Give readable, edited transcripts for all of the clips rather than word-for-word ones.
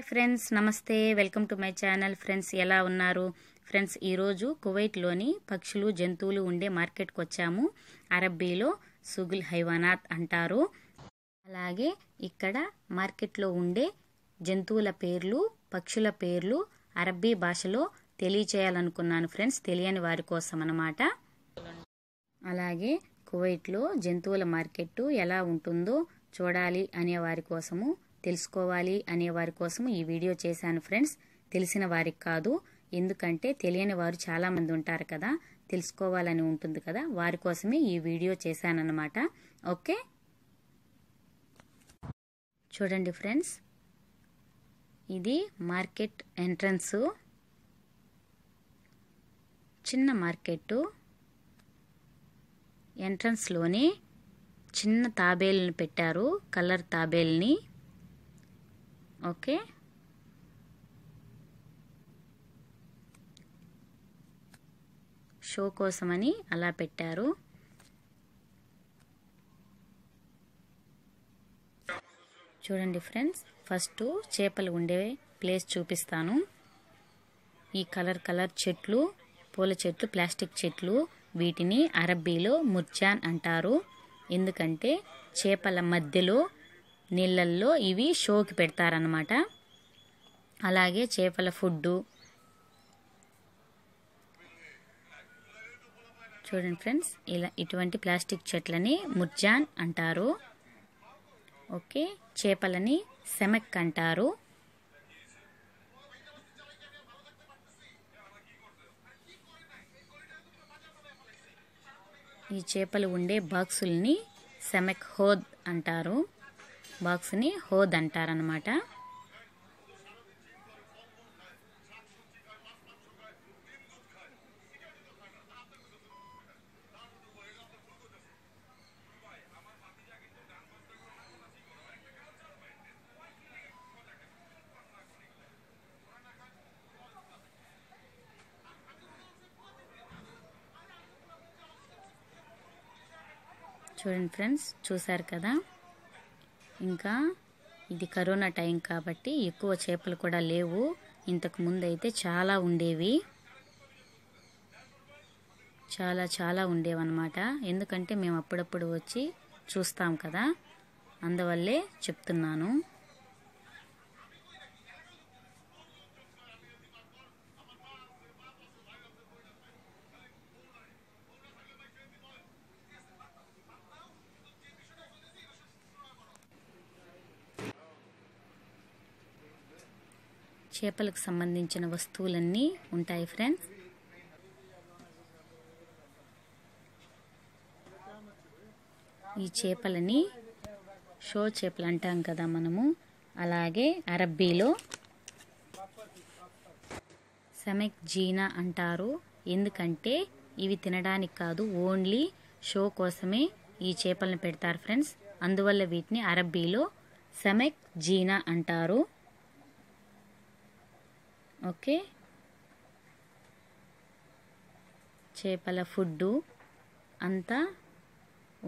Hi friends, నమస్తే. Welcome to my channel. Friends, ఎలా ఉన్నారు? ఫ్రెండ్స్, ఈరోజు కువైట్లోని పక్షులు జంతువులు ఉండే మార్కెట్కి వచ్చాము. అరబ్బీలో సుగుల్ హైవానాత్ అంటారు. అలాగే ఇక్కడ మార్కెట్లో ఉండే జంతువుల పేర్లు, పక్షుల పేర్లు అరబ్బీ భాషలో తెలియచేయాలనుకున్నాను ఫ్రెండ్స్, తెలియని వారి కోసం అన్నమాట. అలాగే కువైట్లో జంతువుల మార్కెట్ ఎలా ఉంటుందో చూడాలి అనే వారి కోసము, తెలుసుకోవాలి అనే వారి కోసము ఈ వీడియో చేశాను ఫ్రెండ్స్. తెలిసిన వారికి కాదు, ఎందుకంటే తెలియని వారు చాలా మంది ఉంటారు కదా, తెలుసుకోవాలని ఉంటుంది కదా, వారి కోసమే ఈ వీడియో చేశానన్నమాట. ఓకే, చూడండి ఫ్రెండ్స్, ఇది మార్కెట్ ఎంట్రన్స్. చిన్న మార్కెట్ ఎంట్రన్స్లోనే చిన్న తాబేళ్ళని పెట్టారు, కలర్ తాబేల్ని. ఓకే, షో కోసమని అలా పెట్టారు. చూడండి ఫ్రెండ్స్, ఫస్ట్ చేపలు ఉండే ప్లేస్ చూపిస్తాను. ఈ కలర్ చెట్లు, పూల చెట్లు, ప్లాస్టిక్ చెట్లు, వీటిని అరబ్బీలో ముర్జాన్ అంటారు. ఎందుకంటే చేపల మధ్యలో నీళ్ళల్లో ఇవి షోకి పెడతారన్నమాట. అలాగే చేపల ఫుడ్డు. చూడండి ఫ్రెండ్స్, ఇలా ఇటువంటి ప్లాస్టిక్ చెట్లని ముర్జాన్ అంటారు. ఓకే, చేపలని సెమెక్ అంటారు. ఈ చేపలు ఉండే బాక్సుల్ని సెమెక్ హోద్ అంటారు. బాక్స్ని హోద్ అంటారనమాట. చూడండి ఫ్రెండ్స్, చూసారు కదా. ఇంకా ఇది కరోనా టైం కాబట్టి ఎక్కువ చేపలు కూడా లేవు. ఇంతకు ముందు అయితే చాలా ఉండేవి, చాలా ఉండేవన్నమాట. ఎందుకంటే మేము అప్పుడప్పుడు వచ్చి చూస్తాం కదా, అందువల్లే చెప్తున్నాను. చేపలకు సంబంధించిన వస్తువులన్నీ ఉంటాయి ఫ్రెండ్స్. ఈ చేపలని షో చేపలు అంటాం కదా మనము, అలాగే అరబ్బీలో సెమెక్ జీనా అంటారు. ఎందుకంటే ఇవి తినడానికి కాదు, ఓన్లీ షో కోసమే ఈ చేపలను పెడతారు ఫ్రెండ్స్. అందువల్ల వీటిని అరబ్బీలో సెమెక్ జీనా అంటారు. ఓకే, చేపల ఫుడ్డు అంతా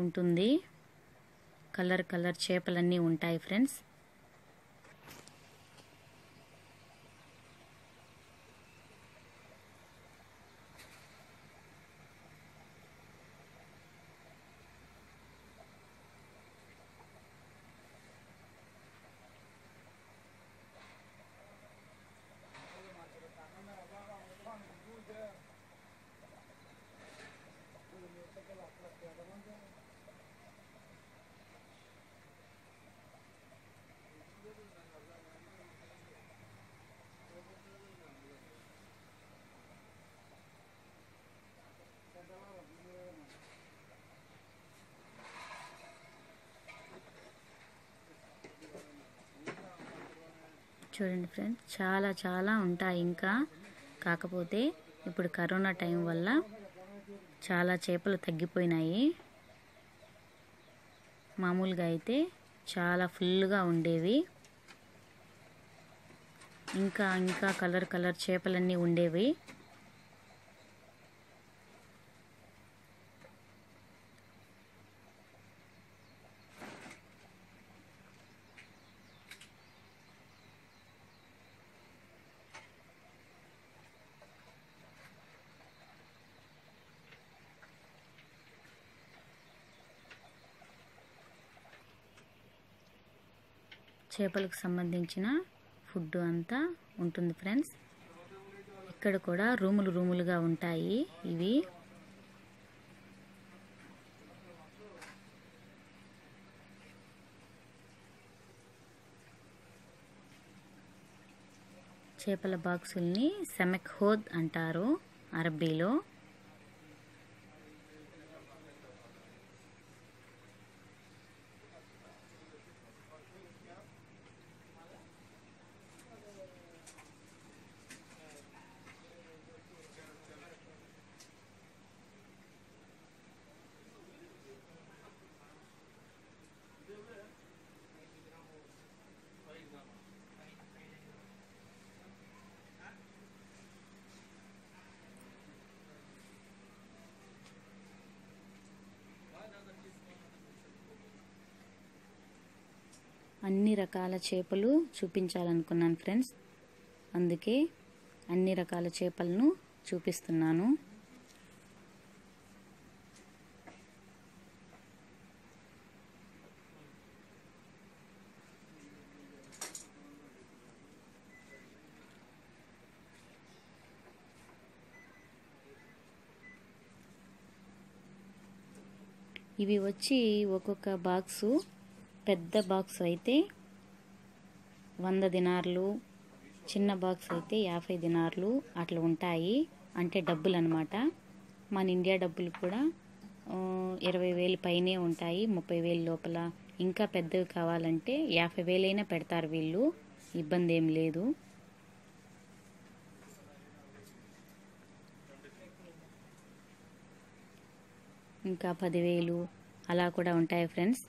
ఉంటుంది. కలర్ చేపలన్నీ ఉంటాయి ఫ్రెండ్స్. చూడండి ఫ్రెండ్స్, చాలా ఉంటాయి ఇంకా. కాకపోతే ఇప్పుడు కరోనా టైం వల్ల చాలా చేపలు తగ్గిపోయినాయి. మామూలుగా అయితే చాలా ఫుల్గా ఉండేవి. ఇంకా కలర్ చేపలన్నీ ఉండేవి. చేపలకు సంబంధించిన ఫుడ్ అంతా ఉంటుంది ఫ్రెండ్స్. ఇక్కడ కూడా రూములుగా ఉంటాయి ఇవి. చేపల బాక్సుల్ని సమక్ హోద్ అంటారు అరబ్బీలో. అన్ని రకాల చేపలు చూపించాలనుకున్నాను ఫ్రెండ్స్, అందుకే అన్ని రకాల చేపలను చూపిస్తున్నాను. ఇవి వచ్చి ఒక్కొక్క బాక్సు, పెద్ద బాక్స్ అయితే 100 దినార్లు, చిన్న బాక్స్ అయితే 50 దినార్లు అట్లా ఉంటాయి. అంటే డబ్బులు అన్నమాట. మన ఇండియా డబ్బులు కూడా 20,000 పైనే ఉంటాయి, 30,000 లోపల. ఇంకా పెద్దవి కావాలంటే 50,000 అయినా పెడతారు వీళ్ళు, ఇబ్బంది ఏం లేదు. ఇంకా 10,000 అలా కూడా ఉంటాయి ఫ్రెండ్స్.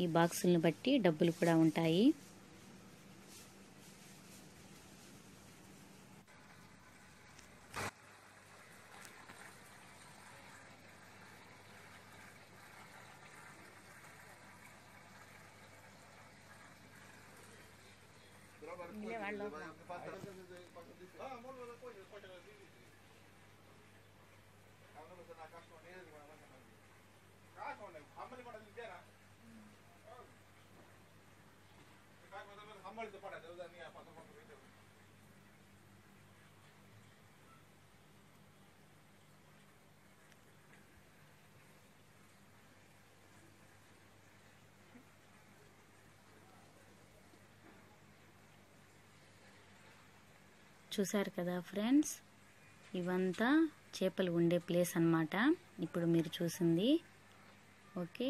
ఈ బాక్సులను బట్టి డబ్బులు కూడా ఉంటాయి. చూసారు కదా ఫ్రెండ్స్, ఇవంతా చేపలు ఉండే ప్లేస్ అన్నమాట ఇప్పుడు మీరు చూసింది. ఓకే,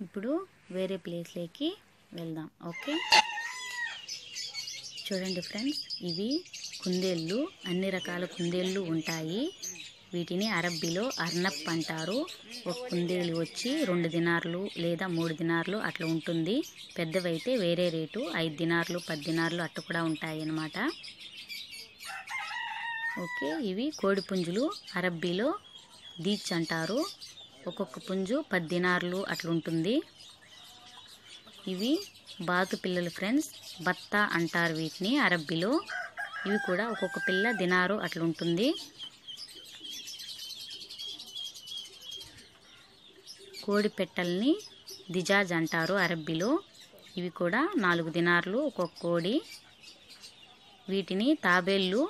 ఇప్పుడు వేరే ప్లేస్లోకి వెళ్దాం. ఓకే, చూడండి ఫ్రెండ్స్, ఇవి కుందేళ్ళు, అన్ని రకాల కుందేళ్ళు ఉంటాయి. వీటిని అరబ్బీలో అర్నప్ అంటారు. ఒక కుందేలు వచ్చి 2 దినార్లు లేదా 3 దినార్లు అట్లా ఉంటుంది. పెద్దవైతే వేరే రేటు, 5 దినార్లు 10 దినార్లు అట్లా కూడా ఉంటాయి అన్నమాట. ఓకే, ఇవి కోడి పుంజులు, అరబ్బీలో దీచ్ అంటారు. ఒక్కొక్క పుంజు 10 దినార్లు అట్లా ఉంటుంది. ఇవి బాతు పిల్లలు ఫ్రెండ్స్, బత్తా అంటారు వీటిని అరబ్బీలో. ఇవి కూడా ఒక్కొక్క పిల్ల దినారు అట్లా ఉంటుంది. కోడి పెట్టల్ని దిజాజ్ అంటారు అరబ్బీలో. ఇవి కూడా 4 దినార్లు ఒక్కొక్క కోడి. వీటిని తాబేళ్ళు,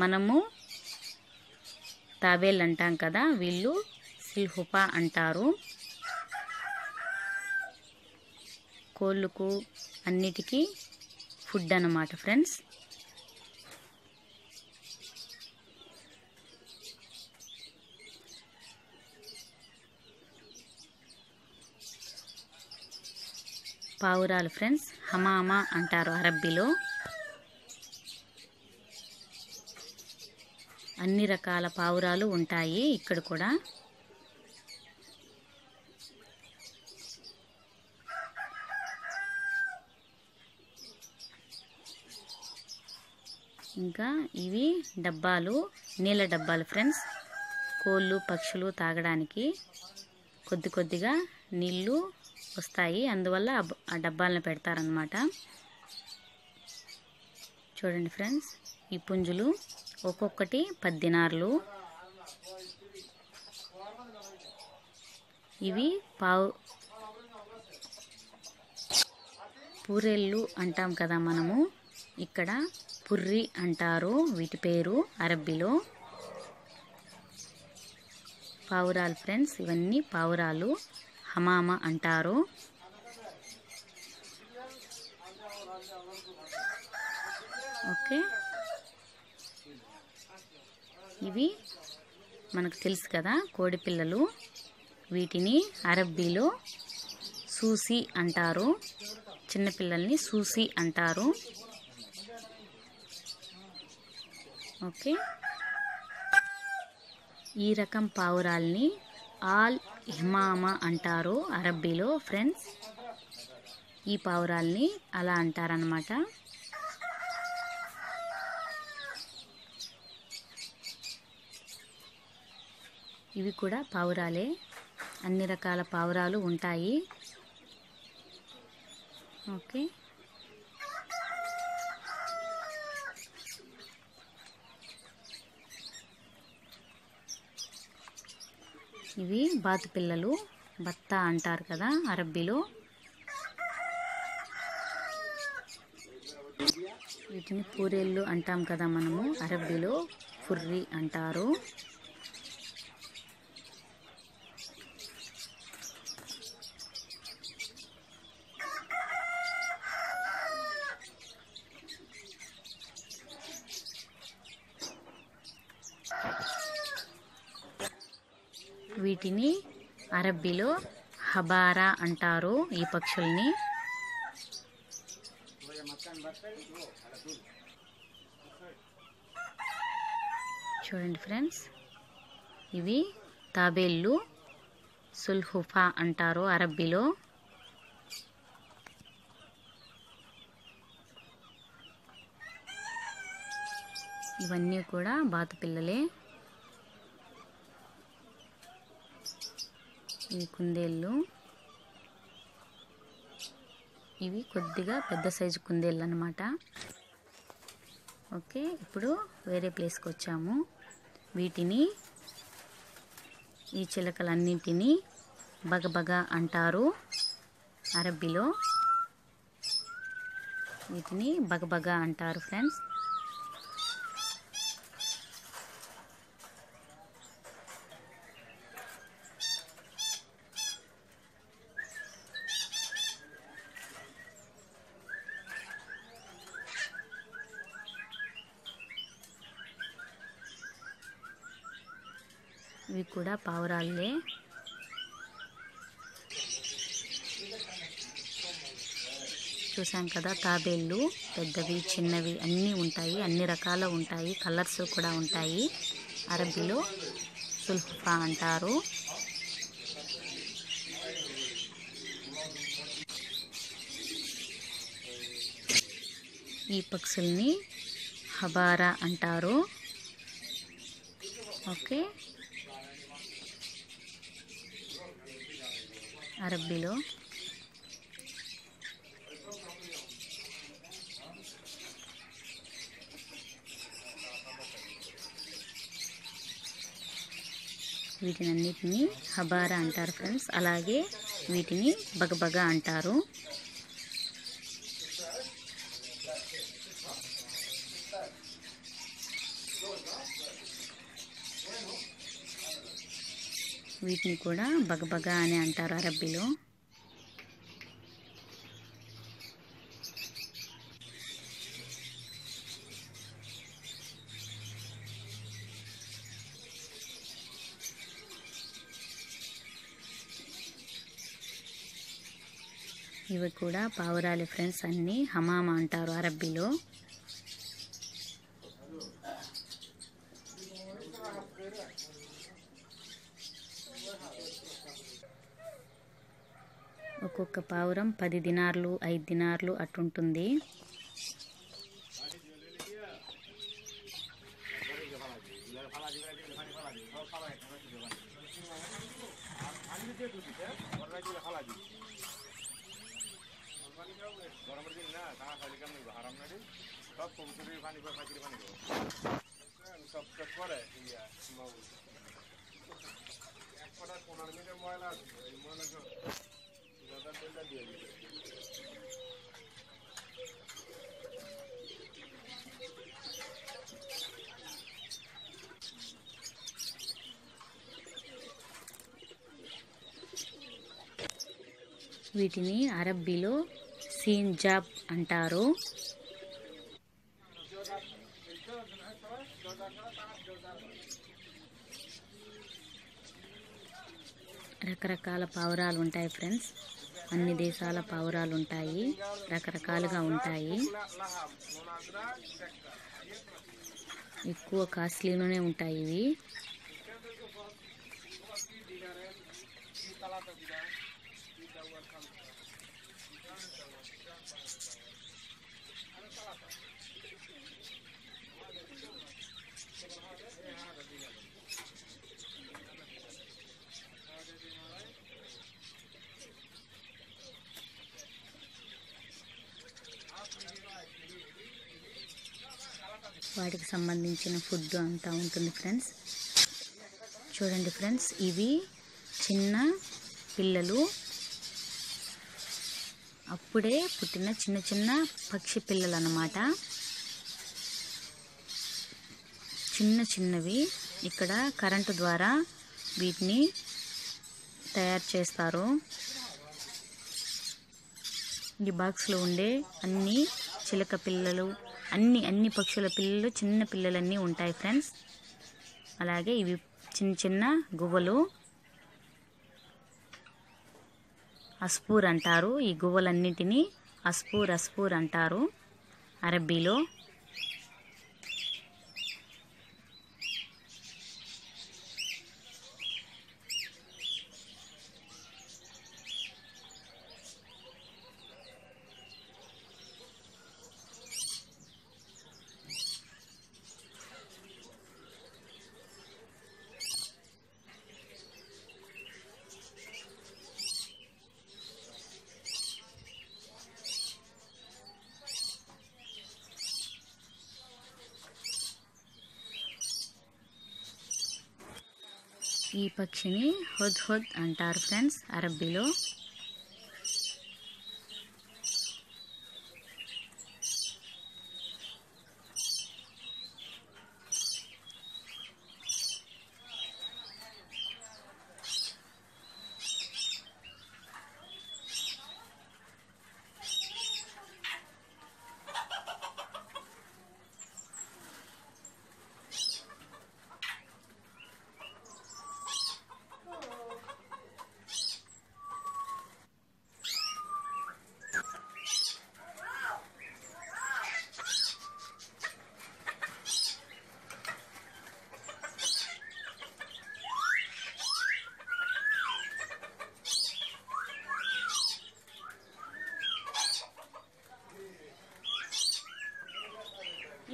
మనము తాబేళ్ళు అంటాం కదా, వీళ్ళు సిల్హుపా అంటారు. కోళ్ళకు అన్నిటికీ ఫుడ్ అన్నమాట ఫ్రెండ్స్. పావురాలు ఫ్రెండ్స్, హమామా అంటారు అరబ్బీలో. అన్ని రకాల పావురాలు ఉంటాయి ఇక్కడ కూడా. ఇంకా ఇవి డబ్బాలు, నీళ్ళ డబ్బాలు ఫ్రెండ్స్. కోళ్ళు పక్షులు తాగడానికి కొద్దిగా నీళ్ళు వస్తాయి, అందువల్ల ఆ డబ్బాలను పెడతారనమాట. చూడండి ఫ్రెండ్స్, ఈ పుంజులు ఒక్కొక్కటి 10 దినార్లు. ఇవి పూరెళ్ళు అంటాం కదా మనము, ఇక్కడ పుర్రి అంటారు వీటి పేరు అరబ్బీలో. పావురాలు ఫ్రెండ్స్, ఇవన్నీ పావురాలు, హమామా అంటారు. ఓకే, ఇవి మనకు తెలుసు కదా కోడి పిల్లలు. వీటిని అరబ్బీలో సూసి అంటారు. చిన్నపిల్లల్ని సూసి అంటారు. ఓకే, ఈ రకం పావురాల్ని ఆల్ హిమామా అంటారు అరబ్బీలో ఫ్రెండ్స్. ఈ పావురాల్ని అలా అంటారనమాట. ఇవి కూడా పావురాలే, అన్ని రకాల పావురాలు ఉంటాయి. ఓకే, ఇవి బాతు పిల్లలు, బత్తా అంటారు కదా అరబ్బీలో. వీటిని పూరేళ్ళు అంటాం కదా మనము, అరబ్బీలో ఫుర్రి అంటారు. వీటిని అరబ్బీలో హబారా అంటారు ఈ పక్షుల్ని. చూడండి ఫ్రెండ్స్, ఇవి తాబేళ్ళు, సుల్హుఫా అంటారు అరబ్బీలో. ఇవన్నీ కూడా బాతు పిల్లలే. ఇవి కుందేళ్ళు, ఇవి కొద్దిగా పెద్ద సైజు కుందేళ్ళు అన్నమాట. ఓకే, ఇప్పుడు వేరే ప్లేస్కి వచ్చాము. వీటిని, ఈ చిలకలన్నింటినీ బగబగ అంటారు అరబ్బీలో. వీటిని బగబగ అంటారు ఫ్రెండ్స్. ఇవి కూడా పావురాళ్ళే. చూసాం కదా తాబేళ్ళు, పెద్దవి చిన్నవి అన్నీ ఉంటాయి, అన్ని రకాలు ఉంటాయి, కలర్స్ కూడా ఉంటాయి. అరబ్బీలో సుల్హుఫా అంటారు. ఈ పక్షుల్ని హబారా అంటారు. ఓకే, అరబ్బీలో. వీటినన్నిటిని హబారా అంటారు ఫ్రెండ్స్. అలాగే వీటిని బగబగ అంటారు. వీటిని కూడా బగబగ అని అంటారు అరబ్బీలో. ఇవి కూడా పావురాలి ఫ్రెండ్స్, అన్నీ హమామా అంటారు అరబ్బీలో. ఒక్కొక్క పావురం 10 దినార్లు 5 దినార్లు అట్టుంటుంది. వీటిని అరబ్బీలో సీంజాబ్ అంటారు. రకరకాల పావురాలు ఉంటాయి ఫ్రెండ్స్. అన్ని దేశాల పావురాలు ఉంటాయి, రకరకాలుగా ఉంటాయి. ఎక్కువ కాస్ట్లీలోనే ఉంటాయి ఇవి. వాటికి సంబంధించిన ఫుడ్ అంతా ఉంటుంది ఫ్రెండ్స్. చూడండి ఫ్రెండ్స్, ఇవి చిన్న పిల్లలు, అప్పుడే పుట్టిన చిన్న చిన్న పక్షి పిల్లలు అన్నమాట. చిన్న చిన్నవి. ఇక్కడ కరెంటు ద్వారా వీటిని తయారు చేస్తారు. ఈ బాక్స్లో ఉండే అన్ని చిలక పిల్లలు, అన్ని పక్షుల పిల్లలు, చిన్న పిల్లలన్నీ ఉంటాయి ఫ్రెండ్స్. అలాగే ఇవి చిన్న చిన్న గువ్వలు, అస్పూర్ అంటారు. ఈ గువ్వలన్నింటినీ అస్పూర్ అంటారు అరబ్బీలో. ఈ పక్షిని హుద్హుద్ అంటారు ఫ్రెండ్స్ అరబ్బీలో.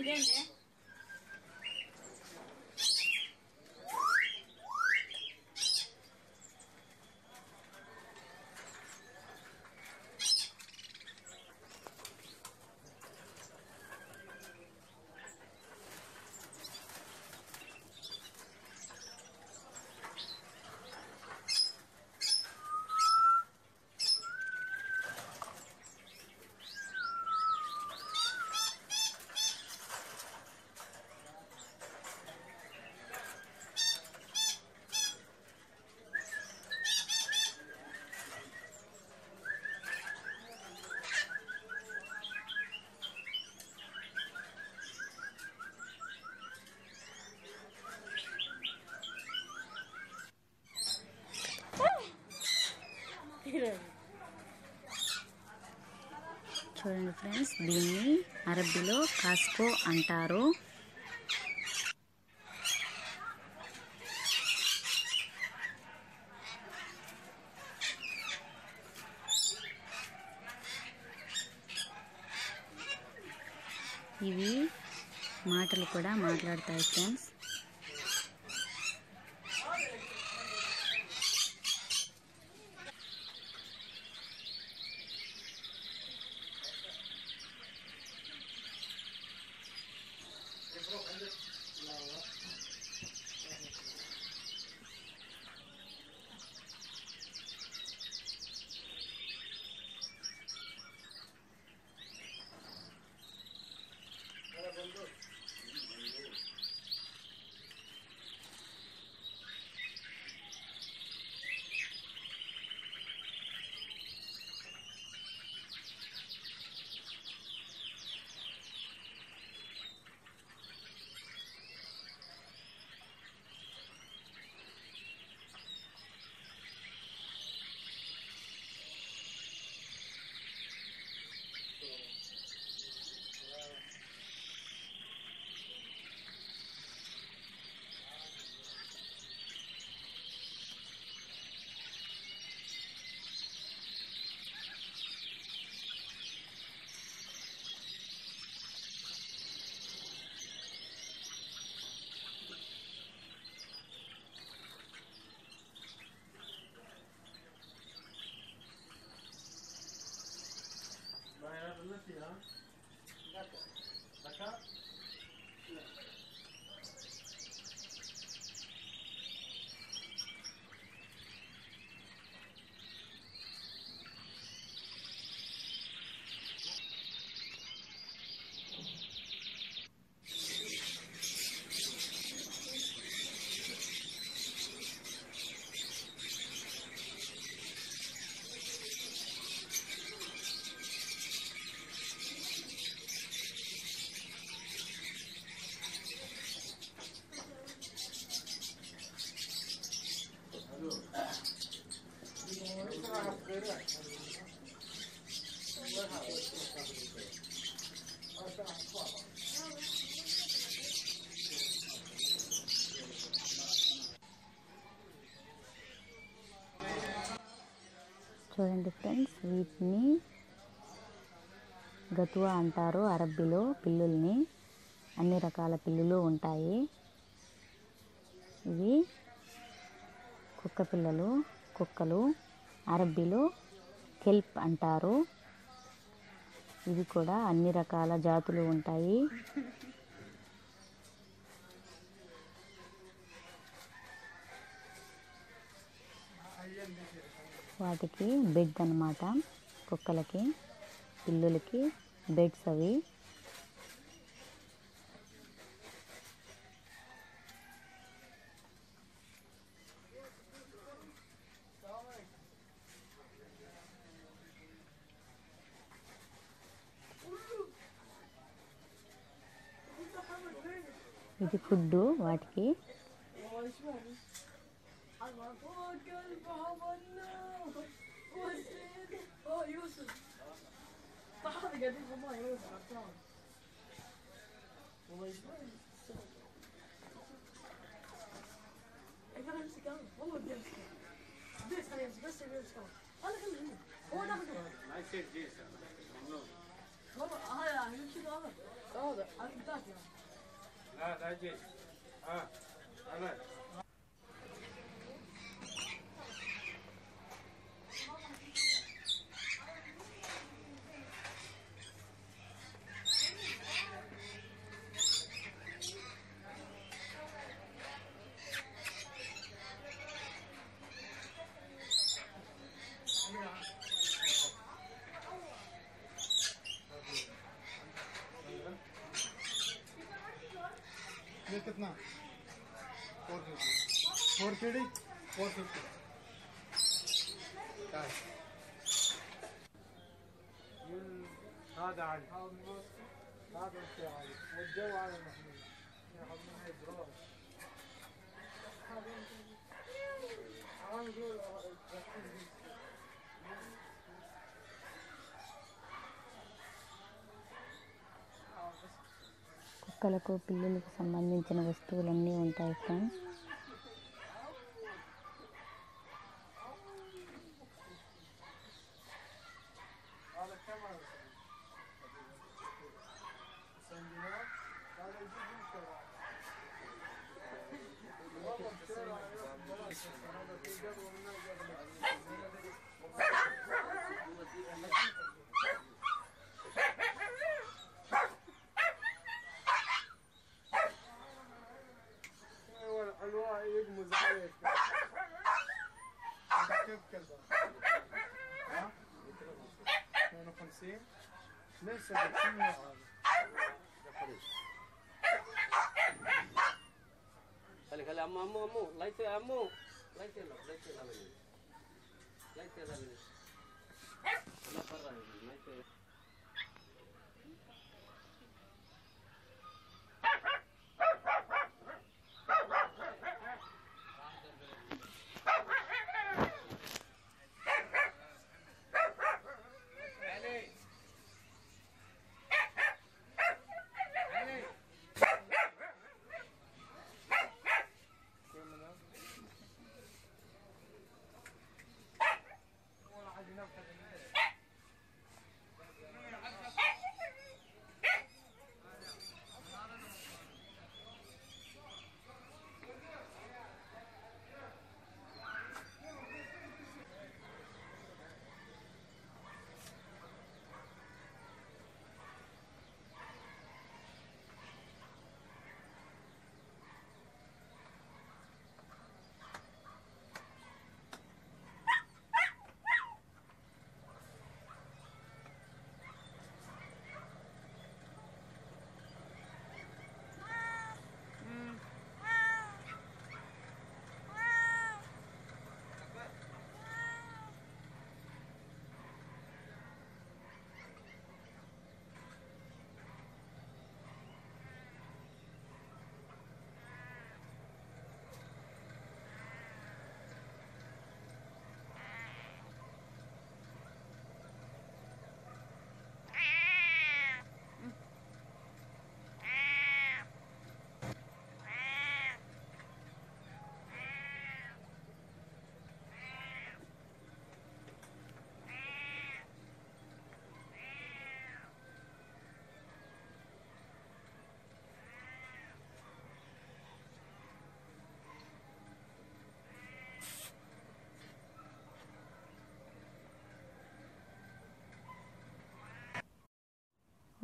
ఇదేంటి? చూడండి ఫ్రెండ్స్, దీన్ని అరబ్బీలో కాస్కో అంటారు. ఇవి మాటలు కూడా మాట్లాడతాయి ఫ్రెండ్స్. చూడండి ఫ్రెండ్స్, వీటిని గతువా అంటారు అరబ్బీలో. పిల్లుల్ని అన్ని రకాల పిల్లులు ఉంటాయి. ఇవి కుక్క పిల్లలు, కుక్కలు అరబ్బీలో కెల్ప్ అంటారు. ఇవి కూడా అన్ని రకాల జాతులు ఉంటాయి. వాటికి బెడ్ అన్నమాట. కుక్కలకి, పిల్లులకి బెడ్స్ అవి. ఇది ఫుడ్డు వాటికి. ये कितना 450 4 केडी 450 تعال هذا علي هذا انت علي والجو على محمود ياخذ من هي دراج هذا نقول కుక్కలకు, పిల్లులకు సంబంధించిన వస్తువులన్నీ ఉంటాయి ఫ్రెండ్స్. يقمز عليك كيف كذا ها 52 ليش شنو هذا خلي عمو لايت عمو لايت لا لا برا لايت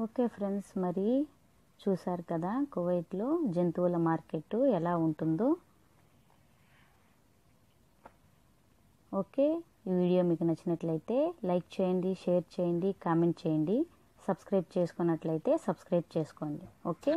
ఓకే ఫ్రెండ్స్, మరి చూసారు కదా కువైట్లో జంతువుల మార్కెట్ ఎలా ఉంటుందో. ఓకే, ఈ వీడియో మీకు నచ్చినట్లయితే లైక్ చేయండి, షేర్ చేయండి, కామెంట్ చేయండి. సబ్స్క్రైబ్ చేసుకున్నట్లయితే సబ్స్క్రైబ్ చేసుకోండి. ఓకే.